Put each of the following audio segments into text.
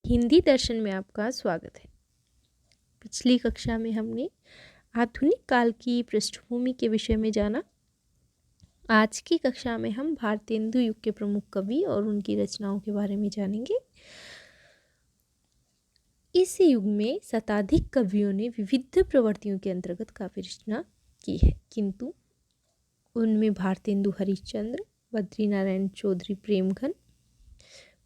हिंदी दर्शन में आपका स्वागत है। पिछली कक्षा में हमने आधुनिक काल की पृष्ठभूमि के विषय में जाना। आज की कक्षा में हम भारतेंदु युग के प्रमुख कवि और उनकी रचनाओं के बारे में जानेंगे। इस युग में शताधिक कवियों ने विविध प्रवृत्तियों के अंतर्गत काव्य रचना की है, किंतु उनमें भारतेंदु हरिश्चंद्र, बद्रीनारायण चौधरी प्रेमघन,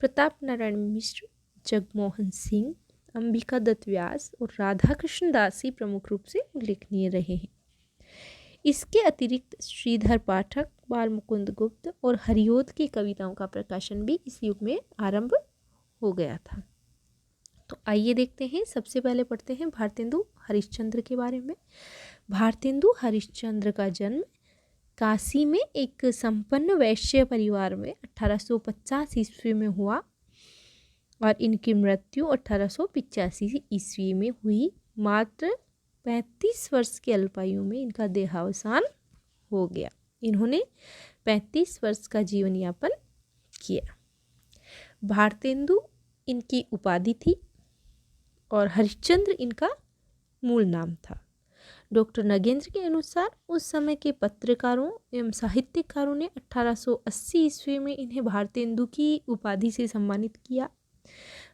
प्रताप नारायण मिश्र, जगमोहन सिंह, अंबिका दत्त व्यास और राधा कृष्ण दास ही प्रमुख रूप से उल्लेखनीय रहे हैं। इसके अतिरिक्त श्रीधर पाठक, बाल मुकुंद गुप्त और हरिओद की कविताओं का प्रकाशन भी इस युग में आरंभ हो गया था। तो आइए देखते हैं। सबसे पहले पढ़ते हैं भारतेंदु हरिश्चंद्र के बारे में। भारतेंदु हरिश्चंद्र का जन्म काशी में एक संपन्न वैश्य परिवार में 1850 ईस्वी में हुआ और इनकी मृत्यु 1885 ईस्वी में हुई। मात्र 35 वर्ष की अल्पायु में इनका देहावसान हो गया। इन्होंने 35 वर्ष का जीवन यापन किया। भारतेंदु इनकी उपाधि थी और हरिश्चंद्र इनका मूल नाम था। डॉक्टर नगेंद्र के अनुसार उस समय के पत्रकारों एवं साहित्यकारों ने 1880 ईस्वी में इन्हें भारतेंदु की उपाधि से सम्मानित किया।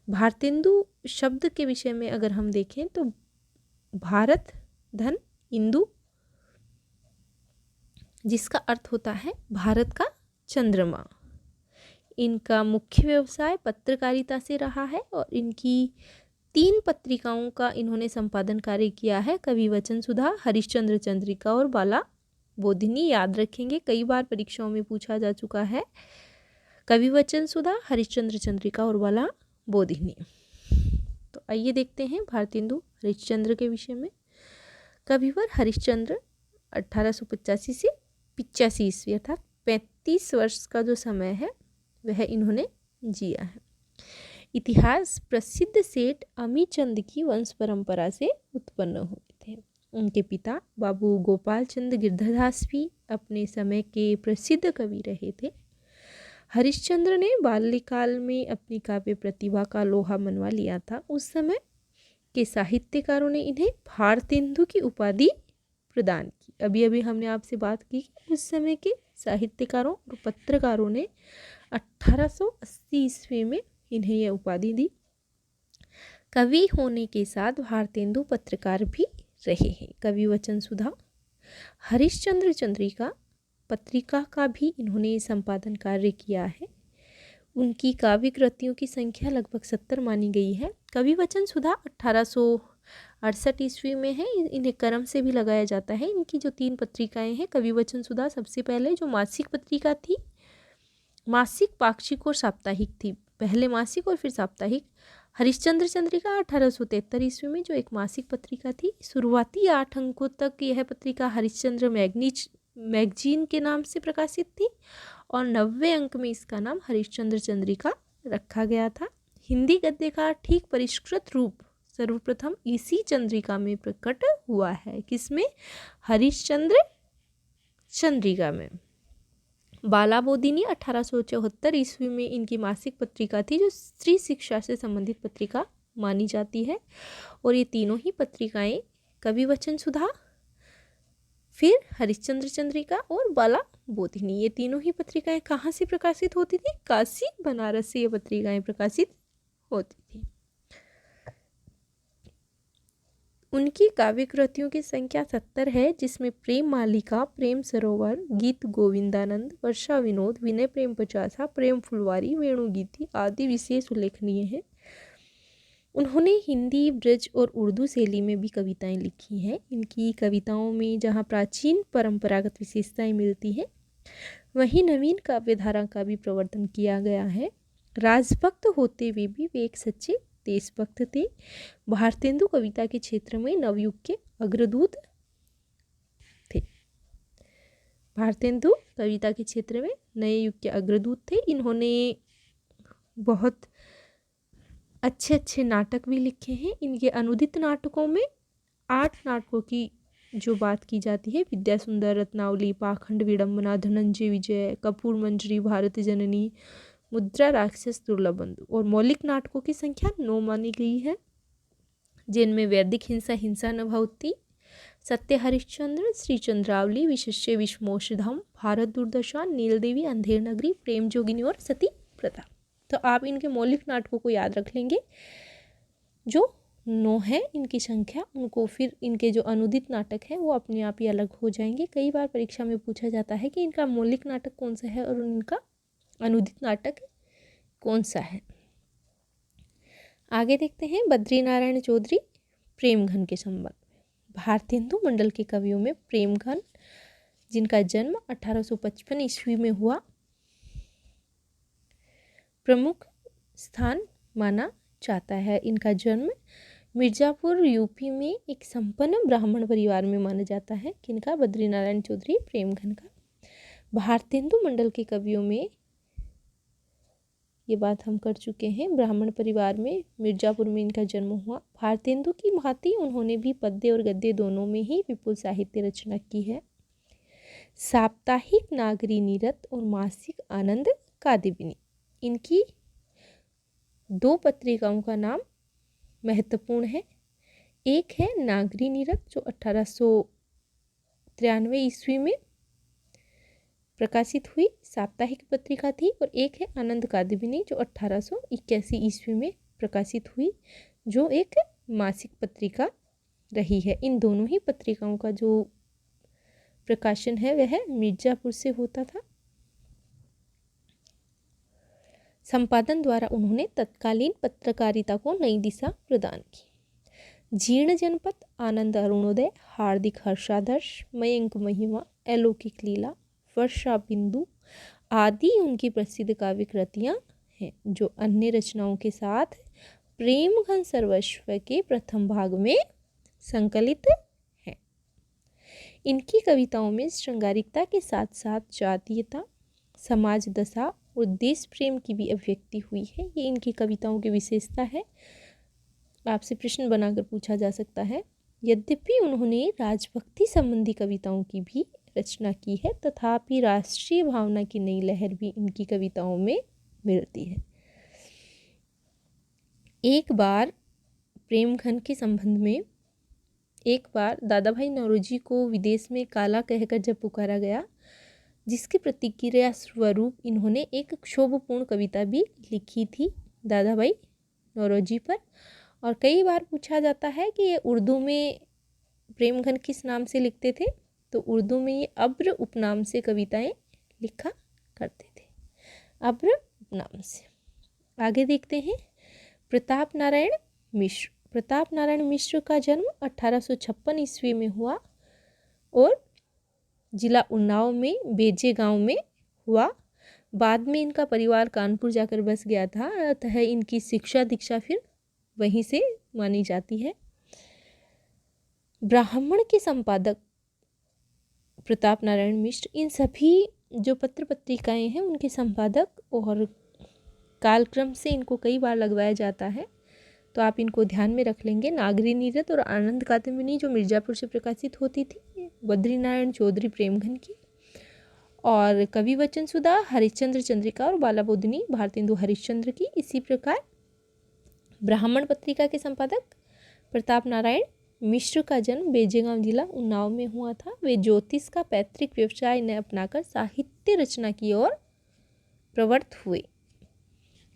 भारतेंदु शब्द के विषय में अगर हम देखें तो भारत धन इंदु, जिसका अर्थ होता है भारत का चंद्रमा। इनका मुख्य व्यवसाय पत्रकारिता से रहा है और इनकी 3 पत्रिकाओं का इन्होंने संपादन कार्य किया है। कवि वचन सुधा, हरिश्चंद्र चंद्रिका और बाला बोधिनी। याद रखेंगे, कई बार परीक्षाओं में पूछा जा चुका है। कवि वचन सुधा, हरिश्चंद्र चंद्रिका और बाला बोधिनी। तो आइए देखते हैं भारतेंदु हरिश्चंद्र के विषय में। कविवर हरिश्चंद्र 1885 से 85 ईस्वी अर्थात 35 वर्ष का जो समय है वह इन्होंने जिया है। इतिहास प्रसिद्ध सेठ अमीचंद की वंश परंपरा से उत्पन्न हुए थे। उनके पिता बाबू गोपाल चंद गिरधरदास भी अपने समय के प्रसिद्ध कवि रहे थे। हरिश्चंद्र ने बाल्यकाल में अपनी काव्य प्रतिभा का लोहा मनवा लिया था। उस समय के साहित्यकारों ने इन्हें भारतेंदु की उपाधि प्रदान की। अभी अभी हमने आपसे बात की कि उस समय के साहित्यकारों और पत्रकारों ने 1880 ईस्वी में इन्हें यह उपाधि दी। कवि होने के साथ भारतेंदु पत्रकार भी रहे हैं। कवि वचन सुधा, हरिश्चंद्र चंद्रिका पत्रिका का भी इन्होंने संपादन कार्य किया है। उनकी काव्य कृतियों की संख्या लगभग 70 मानी गई है। कवि वचन सुधा 1868 ईस्वी में है। इन्हें कर्म से भी लगाया जाता है। इनकी जो 3 पत्रिकाएं हैं, कवि वचन सुधा सबसे पहले जो मासिक पत्रिका थी, मासिक, पाक्षिक और साप्ताहिक थी। पहले मासिक और फिर साप्ताहिक। हरिश्चंद्र चंद्रिका 1873 ईस्वी में जो एक मासिक पत्रिका थी। शुरुआती 8 अंकों तक यह पत्रिका हरिश्चंद्र मैगजीन के नाम से प्रकाशित थी और 90 अंक में इसका नाम हरिश्चंद्र चंद्रिका रखा गया था। हिंदी गद्य का ठीक परिष्कृत रूप सर्वप्रथम इसी चंद्रिका में प्रकट हुआ है। किसमें? हरिश्चंद्र चंद्रिका में। बाला बोधिनी 1874 ईस्वी में इनकी मासिक पत्रिका थी, जो स्त्री शिक्षा से संबंधित पत्रिका मानी जाती है। और ये तीनों ही पत्रिकाएं कवि वचन सुधा, फिर हरिश्चंद्र चंद्रिका और बाला बोधिनी, ये तीनों ही पत्रिकाएं कहाँ से प्रकाशित होती थी? काशी, बनारस से ये पत्रिकाएं प्रकाशित होती थी। उनकी काव्य कृतियों की संख्या 70 है, जिसमें प्रेम मालिका, प्रेम सरोवर, गीत गोविंदानंद, वर्षा विनोद, विनय प्रेम पचासा, प्रेम फुलवारी, वेणुगीति आदि विशेष उल्लेखनीय है। उन्होंने हिंदी, ब्रज और उर्दू शैली में भी कविताएं लिखी हैं। इनकी कविताओं में जहाँ प्राचीन परंपरागत विशेषताएं मिलती हैं, वहीं नवीन काव्य धारा का भी प्रवर्तन किया गया है। राजभक्त होते हुए भी वे एक सच्चे देशभक्त थे। भारतेंदु कविता के क्षेत्र में नवयुग के अग्रदूत थे। भारतेंदु कविता के क्षेत्र में नए युग के अग्रदूत थे। इन्होंने बहुत अच्छे अच्छे नाटक भी लिखे हैं। इनके अनुदित नाटकों में 8 नाटकों की जो बात की जाती है, विद्या सुंदर, रत्नावली, पाखंड, विडंबना, धनंजय विजय, कपूर मंजरी, भारत जननी, मुद्रा राक्षस दुर्लभ बंधु। और मौलिक नाटकों की संख्या 9 मानी गई है, जिनमें वैदिक हिंसा हिंसा न भवती, सत्य हरिश्चंद्र, श्री चंद्रावली, विशिष्य विषमोषधम, भारत दुर्दशा, नीलदेवी, अंधेर नगरी, प्रेम जोगिनी और सती प्रथा। तो आप इनके मौलिक नाटकों को याद रख लेंगे जो 9 है इनकी संख्या। उनको फिर इनके जो अनुदित नाटक हैं वो अपने आप ही अलग हो जाएंगे। कई बार परीक्षा में पूछा जाता है कि इनका मौलिक नाटक कौन सा है और इनका अनुदित नाटक कौन सा है। आगे देखते हैं बद्रीनारायण चौधरी प्रेमघन के संबंध में। भारतेंदु मंडल के कवियों में प्रेमघन, जिनका जन्म 1855 ईस्वी में हुआ, प्रमुख स्थान माना जाता है। इनका जन्म मिर्ज़ापुर यूपी में एक संपन्न ब्राह्मण परिवार में माना जाता है। किनका? बद्रीनारायण चौधरी प्रेमघन का। भारतेंदु मंडल के कवियों में, ये बात हम कर चुके हैं, ब्राह्मण परिवार में मिर्ज़ापुर में इनका जन्म हुआ। भारतेंदु की भांति उन्होंने भी पद्य और गद्य दोनों में ही विपुल साहित्य रचना की है। साप्ताहिक नागरी नीरद और मासिक आनंद कादिबिनी, इनकी 2 पत्रिकाओं का नाम महत्वपूर्ण है। एक है नागरी नीरद जो 1893 ईस्वी में प्रकाशित हुई साप्ताहिक पत्रिका थी, और एक है आनंद कादिबिनी जो 1881 ईस्वी में प्रकाशित हुई, जो एक मासिक पत्रिका रही है। इन दोनों ही पत्रिकाओं का जो प्रकाशन है वह मिर्ज़ापुर से होता था। संपादन द्वारा उन्होंने तत्कालीन पत्रकारिता को नई दिशा प्रदान की। जीर्ण जनपद, आनंद अरुणोदय, हार्दिक हर्षादर्श, मयंक महिमा, अलौकिक लीला, वर्षा बिंदु आदि उनकी प्रसिद्ध काव्य कृतियाँ हैं, जो अन्य रचनाओं के साथ प्रेमघन सर्वस्व के प्रथम भाग में संकलित हैं। इनकी कविताओं में श्रृंगारिकता के साथ साथ जातीयता, समाज दशा और देश प्रेम की भी अभिव्यक्ति हुई है। ये इनकी कविताओं की विशेषता है, आपसे प्रश्न बनाकर पूछा जा सकता है। यद्यपि उन्होंने राजभक्ति संबंधी कविताओं की भी रचना की है, तथापि राष्ट्रीय भावना की नई लहर भी इनकी कविताओं में मिलती है। एक बार प्रेमघन के संबंध में, एक बार दादा भाई नौरोजी को विदेश में काला कहकर जब पुकारा गया, जिसकी प्रतिक्रिया स्वरूप इन्होंने एक क्षोभपूर्ण कविता भी लिखी थी दादा भाई नौरोजी पर। और कई बार पूछा जाता है कि ये उर्दू में प्रेमघन किस नाम से लिखते थे, तो उर्दू में ये अब्र उपनाम से कविताएं लिखा करते थे, अब्र उपनाम से। आगे देखते हैं प्रताप नारायण मिश्र। प्रताप नारायण मिश्र का जन्म 1856 ईस्वी में हुआ और जिला उन्नाव में बेजे गांव में हुआ। बाद में इनका परिवार कानपुर जाकर बस गया था, अतः इनकी शिक्षा दीक्षा फिर वहीं से मानी जाती है। ब्राह्मण के संपादक प्रताप नारायण मिश्र इन सभी जो पत्र पत्रिकाएं हैं उनके संपादक, और कालक्रम से इनको कई बार लगवाया जाता है, तो आप इनको ध्यान में रख लेंगे। नागरी नीरद और आनंद कादिबिनी जो मिर्ज़ापुर से प्रकाशित होती थी, बद्रीनारायण चौधरी प्रेमघन की, और कवि वचन सुधा, हरिश्चंद्र चंद्रिका और बालाबोधिनी भारतेंदु हरिश्चंद्र की। इसी प्रकार ब्राह्मण पत्रिका के संपादक प्रताप नारायण मिश्र का जन्म बेजेगांव जिला उन्नाव में हुआ था। वे ज्योतिष का पैतृक व्यवसाय न अपनाकर साहित्य रचना की ओर प्रवृत्त हुए।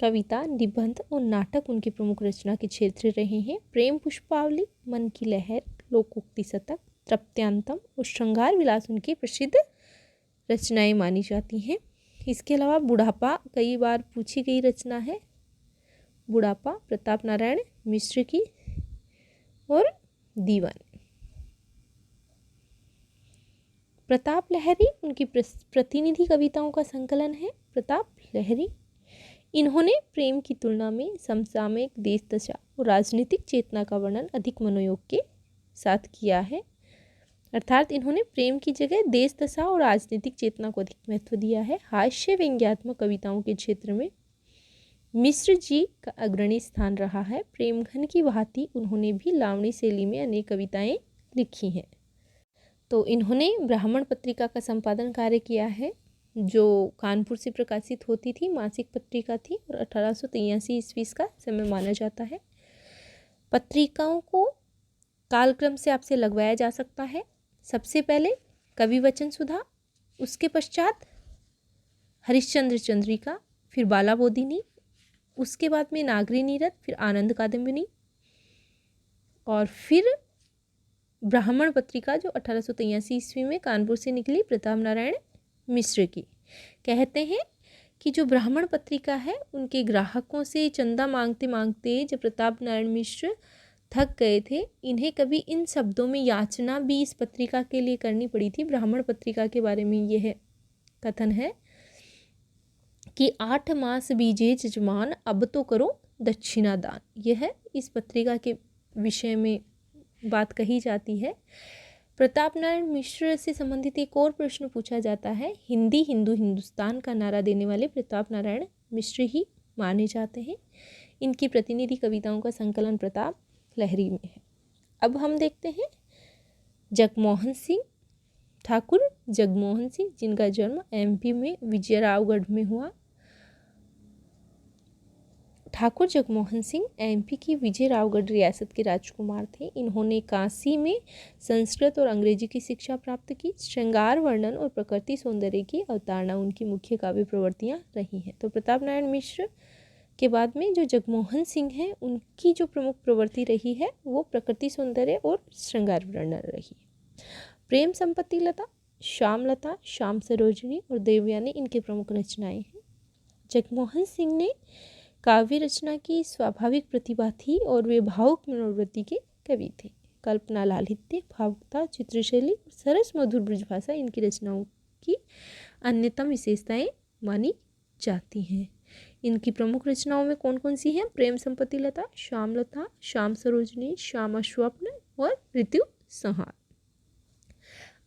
कविता, निबंध और नाटक उनके प्रमुख रचना के क्षेत्र रहे हैं। प्रेम पुष्पावली, मन की लहर, लोकोक्ति शतक, तृप्त्यांतम और श्रृंगार विलास उनकी प्रसिद्ध रचनाएं मानी जाती हैं। इसके अलावा बुढ़ापा कई बार पूछी गई रचना है। बुढ़ापा प्रताप नारायण मिश्र की, और दीवानी प्रताप लहरी उनकी प्रतिनिधि कविताओं का संकलन है। प्रताप लहरी इन्होंने प्रेम की तुलना में समसामयिक देश दशा और राजनीतिक चेतना का वर्णन अधिक मनोयोग के साथ किया है। अर्थात इन्होंने प्रेम की जगह देश दशा और राजनीतिक चेतना को अधिक महत्व दिया है। हास्य व्यंग्यात्मक कविताओं के क्षेत्र में मिश्र जी का अग्रणी स्थान रहा है। प्रेमघन की भांति उन्होंने भी लावणी शैली में अनेक कविताएं लिखी हैं। तो इन्होंने ब्राह्मण पत्रिका का संपादन कार्य किया है। जो कानपुर से प्रकाशित होती थी, मासिक पत्रिका थी और 1883 ईस्वी का समय माना जाता है। पत्रिकाओं को कालक्रम से आपसे लगवाया जा सकता है। सबसे पहले कवि वचन सुधा, उसके पश्चात हरिश्चंद्र चंद्रिका, फिर बाला बोधिनी, उसके बाद में नागरी नीरद, फिर आनंद कादम्बिनी और फिर ब्राह्मण पत्रिका जो 1883 ईस्वी में कानपुर से निकली प्रताप नारायण मिश्र की। कहते हैं कि जो ब्राह्मण पत्रिका है उनके ग्राहकों से चंदा मांगते मांगते जब प्रताप नारायण मिश्र थक गए थे, इन्हें कभी इन शब्दों में याचना भी इस पत्रिका के लिए करनी पड़ी थी। ब्राह्मण पत्रिका के बारे में यह कथन है कि 8 मास बीजे जजमान अब तो करो दक्षिणा दान। यह इस पत्रिका के विषय में बात कही जाती है। प्रताप नारायण मिश्र से संबंधित एक और प्रश्न पूछा जाता है। हिंदी हिंदू हिंदुस्तान का नारा देने वाले प्रताप नारायण मिश्र ही माने जाते हैं। इनकी प्रतिनिधि कविताओं का संकलन प्रताप लहरी में है। अब हम देखते हैं जगमोहन सिंह, ठाकुर जगमोहन सिंह, जिनका जन्म एमपी में विजयरावगढ़ में हुआ। ठाकुर जगमोहन सिंह एमपी की विजयरावगढ़ रियासत के राजकुमार थे। इन्होंने काशी में संस्कृत और अंग्रेजी की शिक्षा प्राप्त की। श्रृंगार वर्णन और प्रकृति सौंदर्य की अवतारणा उनकी मुख्य काव्य प्रवृत्तियां रही हैं। तो प्रताप नारायण मिश्र के बाद में जो जगमोहन सिंह हैं, उनकी जो प्रमुख प्रवृत्ति रही है वो प्रकृति सौंदर्य और श्रृंगार वर्णन रही। प्रेम संपत्ति लता, श्याम लता, श्याम सरोजनी और देवयानी इनके प्रमुख रचनाएं हैं। जगमोहन सिंह ने काव्य रचना की स्वाभाविक प्रतिभा थी और वे भावुक मनोवृत्ति के कवि थे। कल्पना, लालित्य, भावुकता, चित्रशैली और सरस मधुर ब्रजभाषा इनकी रचनाओं की अन्यतम विशेषताएं मानी जाती हैं। इनकी प्रमुख रचनाओं में कौन कौन सी हैं? प्रेम संपत्ति लता, श्याम लता, श्याम सरोजनी, श्याम स्वप्न और ऋतु संहार।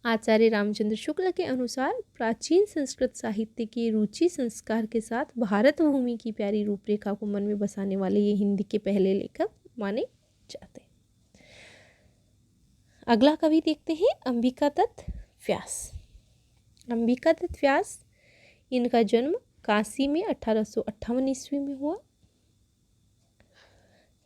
आचार्य रामचंद्र शुक्ल के अनुसार प्राचीन संस्कृत साहित्य की रुचि संस्कार के साथ भारत भूमि की प्यारी रूपरेखा को मन में बसाने वाले ये हिंदी के पहले लेखक माने जाते हैं। अगला कवि देखते हैं अंबिका दत्त व्यास। अंबिका दत्त व्यास, इनका जन्म काशी में 1858 ईस्वी में हुआ।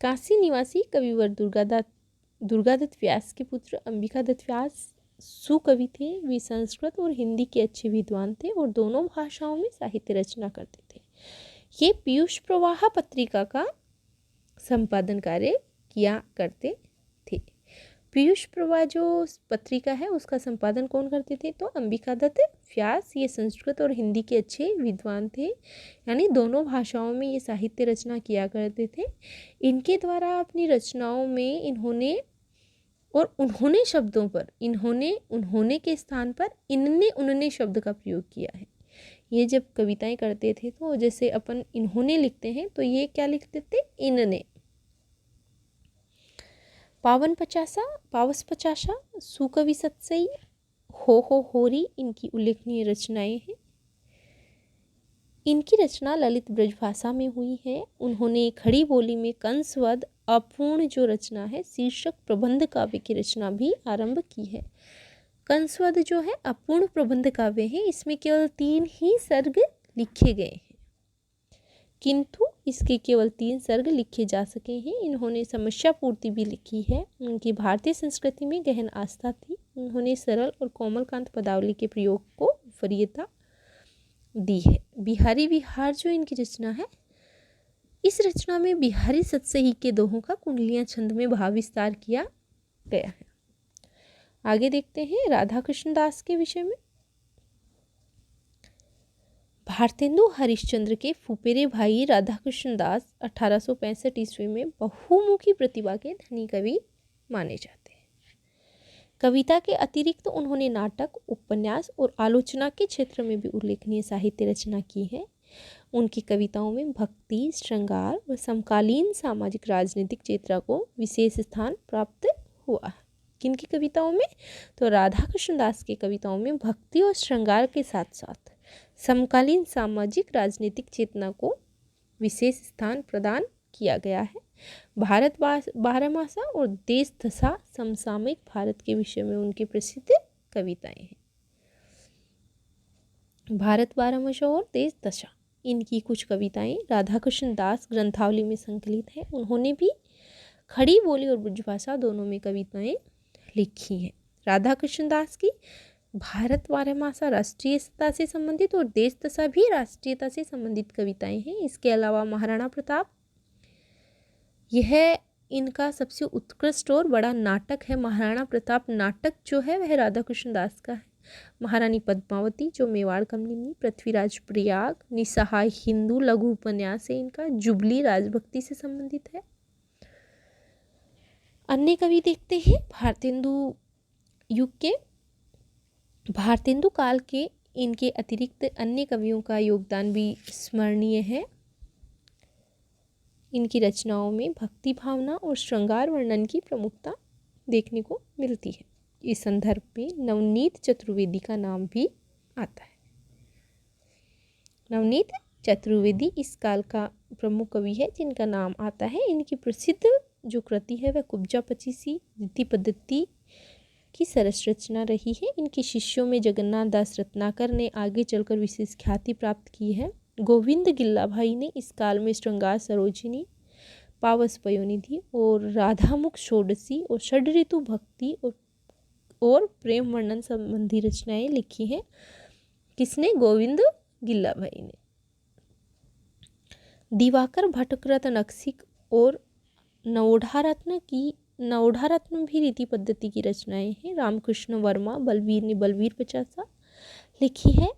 काशी निवासी कविवर दुर्गादत्त व्यास के पुत्र अंबिका दत्त व्यास सुकवि थे। वे संस्कृत और हिंदी के अच्छे विद्वान थे और दोनों भाषाओं में साहित्य रचना करते थे। ये पीयूष प्रवाह पत्रिका का संपादन कार्य किया करते थे। पीयूष प्रवाह जो पत्रिका है उसका संपादन कौन करते थे? तो अंबिका दत्त व्यास। ये संस्कृत और हिंदी के अच्छे विद्वान थे, यानी दोनों भाषाओं में ये साहित्य रचना किया करते थे। इनके द्वारा अपनी रचनाओं में इन्होंने और उन्होंने शब्दों पर उन्होंने के स्थान पर इनने उनने शब्द का प्रयोग किया है। ये जब कविताएं करते थे तो जैसे अपन इन्होंने लिखते हैं तो ये क्या लिखते थे? इनने। पावस पचासा, सुकवि सत्सई, हो होरी इनकी उल्लेखनीय रचनाएं हैं। इनकी रचना ललित ब्रजभाषा में हुई है। उन्होंने खड़ी बोली में कंसवध अपूर्ण जो रचना है शीर्षक प्रबंध काव्य की रचना भी आरंभ की है। कंसवध जो है अपूर्ण प्रबंध काव्य है, इसमें केवल 3 ही सर्ग लिखे गए हैं, किंतु इसके केवल 3 सर्ग लिखे जा सके हैं। इन्होंने समस्या पूर्ति भी लिखी है। उनकी भारतीय संस्कृति में गहन आस्था थी। उन्होंने सरल और कोमलकांत पदावली के प्रयोग को वरीयता दी है। बिहारी विहार जो इनकी रचना है, इस रचना में बिहारी सतसही के दोहों का कुंडलियां छंद में भाव विस्तार किया गया है। आगे देखते हैं राधा कृष्ण दास के विषय में। भारतेंदु हरिश्चंद्र के फुफेरे भाई राधा कृष्ण दास 1865 ईस्वी में बहुमुखी प्रतिभा के धनी कवि माने जाते हैं। कविता के अतिरिक्त उन्होंने नाटक, उपन्यास और आलोचना के क्षेत्र में भी उल्लेखनीय साहित्य रचना की है। उनकी कविताओं में भक्ति, श्रृंगार व समकालीन सामाजिक राजनीतिक चेतना को विशेष स्थान प्राप्त हुआ है। किनकी कविताओं में? तो राधा कृष्ण दास की कविताओं में भक्ति और श्रृंगार के साथ साथ समकालीन सामाजिक राजनीतिक चेतना को विशेष स्थान प्रदान किया गया है। भारत बारहमासा और देश दशा समसामयिक भारत के विषय में उनकी प्रसिद्ध कविताएं हैं। भारत बारहमासा और देश दशा, इनकी कुछ कविताएं राधाकृष्ण दास ग्रंथावली में संकलित हैं। उन्होंने भी खड़ी बोली और ब्रजभाषा दोनों में कविताएं लिखी हैं। राधाकृष्ण दास की भारत बारहमासा राष्ट्रीयता से संबंधित और देश दशा भी राष्ट्रीयता से संबंधित कविताएं हैं। इसके अलावा महाराणा प्रताप, यह इनका सबसे उत्कृष्ट और बड़ा नाटक है। महाराणा प्रताप नाटक जो है वह राधाकृष्ण दास का है। महारानी पद्मावती जो मेवाड़ कमलिनी, पृथ्वीराज प्रयाग, निसहाय हिंदू लघु उपन्यास है इनका, जुबली राजभक्ति से संबंधित है। अन्य कवि देखते हैं भारतेंदु युग के, भारतेंदु काल के इनके अतिरिक्त अन्य कवियों का योगदान भी स्मरणीय है। इनकी रचनाओं में भक्ति भावना और श्रृंगार वर्णन की प्रमुखता देखने को मिलती है। इस संदर्भ में नवनीत चतुर्वेदी का नाम भी आता है। नवनीत चतुर्वेदी इस काल का प्रमुख कवि है जिनका नाम आता है। इनकी प्रसिद्ध जो कृति है वह कुब्जा पचीसी रीति पद्धति की सरस रचना रही है। इनके शिष्यों में जगन्नाथ दास रत्नाकर ने आगे चलकर विशेष ख्याति प्राप्त की है। गोविंद गिल्ला भाई ने इस काल में श्रृंगार सरोजिनी, पावस पयोनिधि और राधामुख षोडशी और षड ऋतु भक्ति और प्रेम वर्णन संबंधी रचनाएं लिखी हैं। किसने? गोविंद गिल्ला भाई ने। दिवाकर भटकृत नक्सिक और नवोढ़ारत्न भी रीति पद्धति की रचनाएं हैं। रामकृष्ण वर्मा बलवीर ने बलवीर पचासा लिखी है।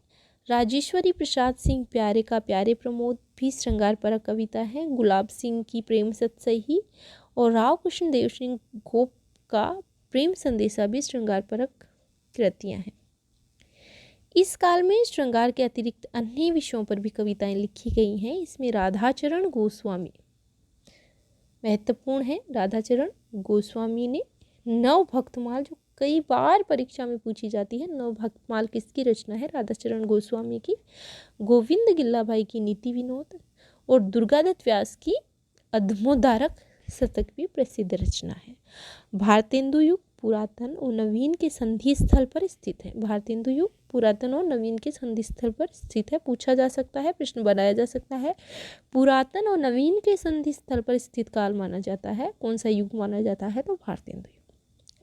राजेश्वरी प्रसाद सिंह प्यारे का प्यारे प्रमोद भी श्रृंगार परक कविता है। गुलाब सिंह की प्रेम सत्सही और राव कृष्ण देव सिंह गोप का प्रेम संदेशा भी श्रृंगार परक कृतियां हैं। इस काल में श्रृंगार के अतिरिक्त अन्य विषयों पर भी कविताएं लिखी गई हैं। इसमें राधाचरण गोस्वामी महत्वपूर्ण है। राधाचरण गोस्वामी ने नव भक्तमाल, जो कई बार परीक्षा में पूछी जाती है, नव भक्तमाल किसकी रचना है? राधाचरण गोस्वामी की। गोविंद गिल्ला भाई की नीति विनोद और दुर्गादत्त व्यास की अधमोद्धारक शतक भी प्रसिद्ध रचना है। भारतेंदु युग पुरातन और नवीन के संधि स्थल पर स्थित है। भारतेंदु युग पुरातन और नवीन के संधि स्थल पर स्थित है। पूछा जा सकता है, प्रश्न बनाया जा सकता है, पुरातन और नवीन के संधि स्थल पर स्थित काल माना जाता है, कौन सा युग माना जाता है? तो भारतेंदु युग।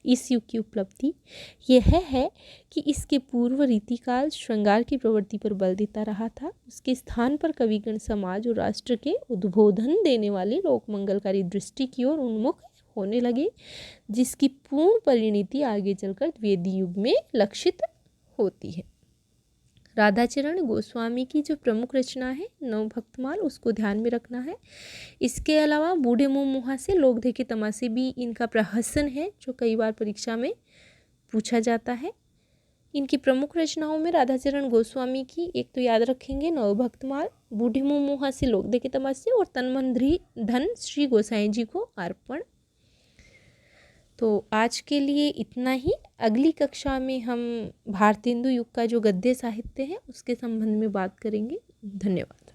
इस युग की उपलब्धि यह है कि इसके पूर्व रीतिकाल श्रृंगार की प्रवृत्ति पर बल देता रहा था। उसके स्थान पर कविगण समाज और राष्ट्र के उद्बोधन देने वाली लोक मंगलकारी दृष्टि की ओर उन्मुख होने लगे, जिसकी पूर्ण परिणति आगे चलकर द्विवेदी युग में लक्षित होती है। राधाचरण गोस्वामी की जो प्रमुख रचना है नवभक्तमाल, उसको ध्यान में रखना है। इसके अलावा बूढ़े मुँह मुहासे, लोग देखे तमाशे भी इनका प्रहसन है, जो कई बार परीक्षा में पूछा जाता है। इनकी प्रमुख रचनाओं में राधाचरण गोस्वामी की एक तो याद रखेंगे नवभक्तमाल, बूढ़े मुँह मुहासे, लोग देखे तमाशे और तन मन धन श्री गोसाई जी को अर्पण। तो आज के लिए इतना ही। अगली कक्षा में हम भारतेंदु युग का जो गद्य साहित्य है उसके संबंध में बात करेंगे। धन्यवाद।